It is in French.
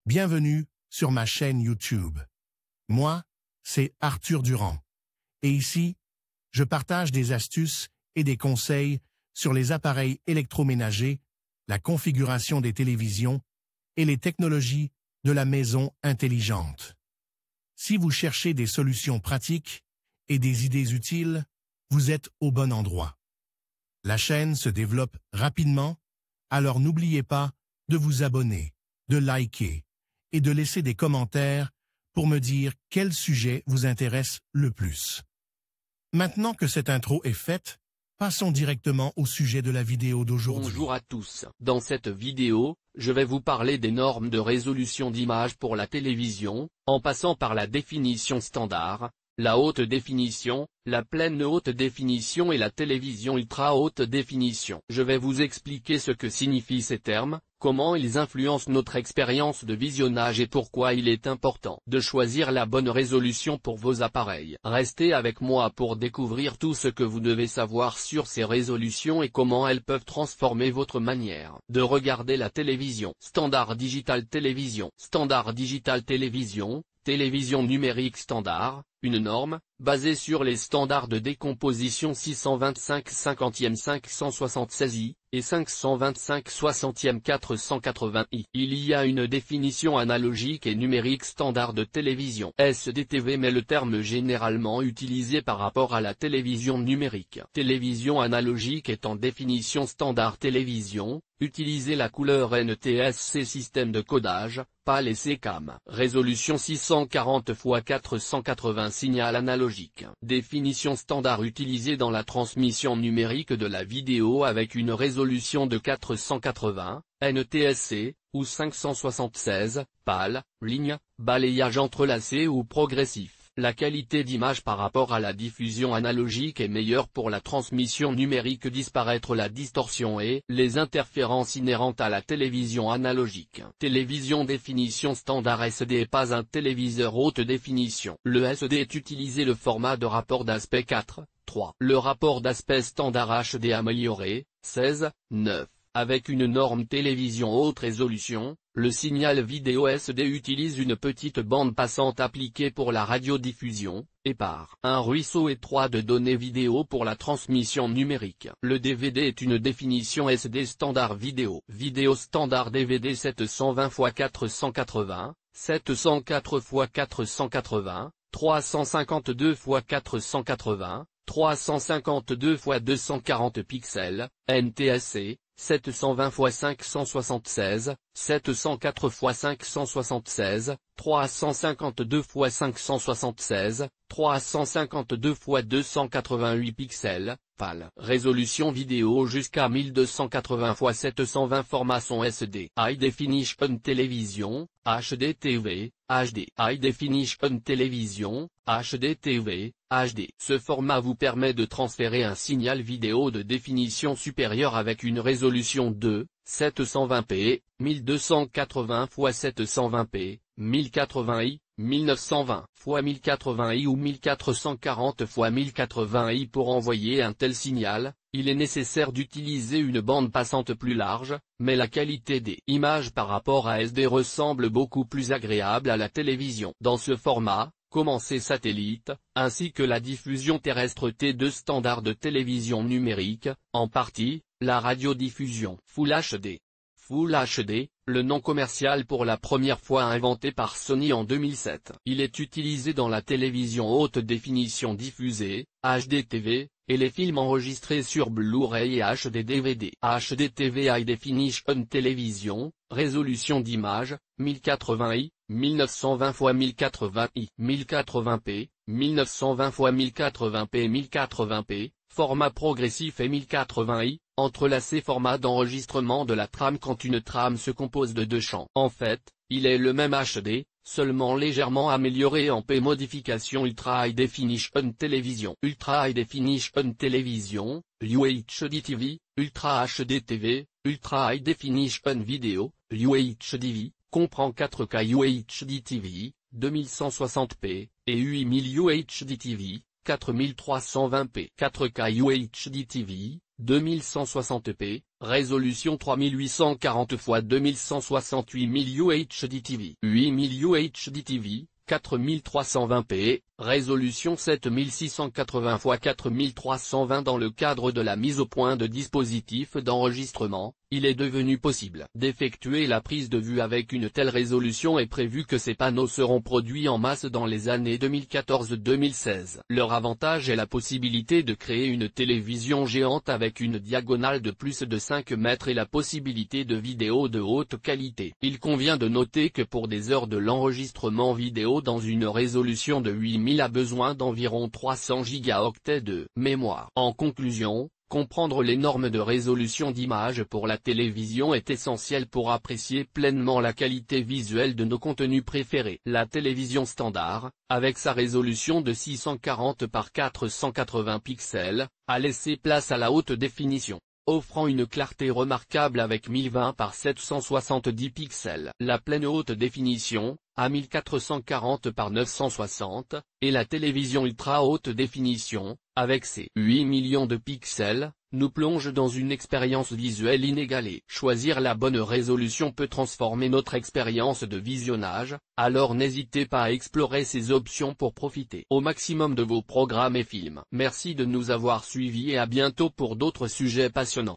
Bienvenue sur ma chaîne YouTube. Moi, c'est Arthur Durand. Et ici, je partage des astuces et des conseils sur les appareils électroménagers, la configuration des télévisions et les technologies de la maison intelligente. Si vous cherchez des solutions pratiques et des idées utiles, vous êtes au bon endroit. La chaîne se développe rapidement, alors n'oubliez pas de vous abonner, de liker et de laisser des commentaires pour me dire quel sujet vous intéresse le plus. Maintenant que cette intro est faite, passons directement au sujet de la vidéo d'aujourd'hui. Bonjour à tous. Dans cette vidéo, je vais vous parler des normes de résolution d'image pour la télévision, en passant par la définition standard, la haute définition, la pleine haute définition et la télévision ultra haute définition. Je vais vous expliquer ce que signifient ces termes, comment ils influencent notre expérience de visionnage et pourquoi il est important de choisir la bonne résolution pour vos appareils. Restez avec moi pour découvrir tout ce que vous devez savoir sur ces résolutions et comment elles peuvent transformer votre manière de regarder la télévision. Standard Digital Télévision. Standard Digital Télévision, télévision numérique standard, une norme, basée sur les standards de décomposition 625 50e 576i, et 525 60e 480i. Il y a une définition analogique et numérique standard de télévision. SDTV met le terme généralement utilisé par rapport à la télévision numérique. Télévision analogique est en définition standard télévision, utiliser la couleur NTSC système de codage, PAL et SECAM. Résolution 640 x 480 signal analogique. Définition standard utilisée dans la transmission numérique de la vidéo avec une résolution de 480, NTSC, ou 576, PAL, ligne, balayage entrelacé ou progressif. La qualité d'image par rapport à la diffusion analogique est meilleure pour la transmission numérique. Disparaître la distorsion et les interférences inhérentes à la télévision analogique. Télévision définition standard SD est pas un téléviseur haute définition. Le SD est utilisé le format de rapport d'aspect 4:3. Le rapport d'aspect standard HD amélioré, 16:9. Avec une norme télévision haute résolution, le signal vidéo SD utilise une petite bande passante appliquée pour la radiodiffusion, et par un ruisseau étroit de données vidéo pour la transmission numérique. Le DVD est une définition SD standard vidéo. Vidéo standard DVD 720 x 480, 704 x 480, 352 x 480, 352 x 240 pixels, NTSC, 720 x 576, 704 x 576, 352 x 576, 352 x 288 pixels, PAL. Résolution vidéo jusqu'à 1280 x 720 format son SD. High Definition Télévision, HDTV, HD. High Definition Télévision, HDTV, HD. Ce format vous permet de transférer un signal vidéo de définition supérieure avec une résolution de 720p, 1280 x 720p, 1080i, 1920 x 1080i ou 1440 x 1080i. Pour envoyer un tel signal, il est nécessaire d'utiliser une bande passante plus large, mais la qualité des images par rapport à SD ressemble beaucoup plus agréable à la télévision. Dans ce format, commencer satellite, ainsi que la diffusion terrestre T2 standard de télévision numérique, en partie, la radiodiffusion Full HD. Full HD, le nom commercial pour la première fois inventé par Sony en 2007. Il est utilisé dans la télévision haute définition diffusée, HDTV, et les films enregistrés sur Blu-ray et HD DVD. HDTV High Definition Télévision, résolution d'image, 1080i, 1920 x 1080i, 1080p, 1920 x 1080p 1080p, format progressif et 1080i, entrelacé format d'enregistrement de la trame quand une trame se compose de deux champs. En fait, il est le même HD, seulement légèrement amélioré en P. Modification Ultra High Definition Télévision. Ultra High Definition Télévision, UHD TV, Ultra HD TV, Ultra High Definition Video, UHDV, comprend 4K UHD TV, 2160p, et 8000 UHD TV, 4320p, 4K UHD TV, 2160p, résolution 3840 x 2160 8000 UHD TV, 8000 UHD TV, 4320p, résolution 7680 x 4320. Dans le cadre de la mise au point de dispositifs d'enregistrement, il est devenu possible d'effectuer la prise de vue avec une telle résolution et prévu que ces panneaux seront produits en masse dans les années 2014-2016. Leur avantage est la possibilité de créer une télévision géante avec une diagonale de plus de 5 mètres et la possibilité de vidéos de haute qualité. Il convient de noter que pour des heures de l'enregistrement vidéo dans une résolution de 8000 a besoin d'environ 300 gigaoctets de mémoire. En conclusion, comprendre les normes de résolution d'image pour la télévision est essentiel pour apprécier pleinement la qualité visuelle de nos contenus préférés. La télévision standard, avec sa résolution de 640 par 480 pixels, a laissé place à la haute définition, offrant une clarté remarquable avec 1020 par 770 pixels. La pleine haute définition, à 1440 par 960, et la télévision ultra haute définition, avec ses 8 millions de pixels, nous plonge dans une expérience visuelle inégalée. Choisir la bonne résolution peut transformer notre expérience de visionnage, alors n'hésitez pas à explorer ces options pour profiter au maximum de vos programmes et films. Merci de nous avoir suivis et à bientôt pour d'autres sujets passionnants.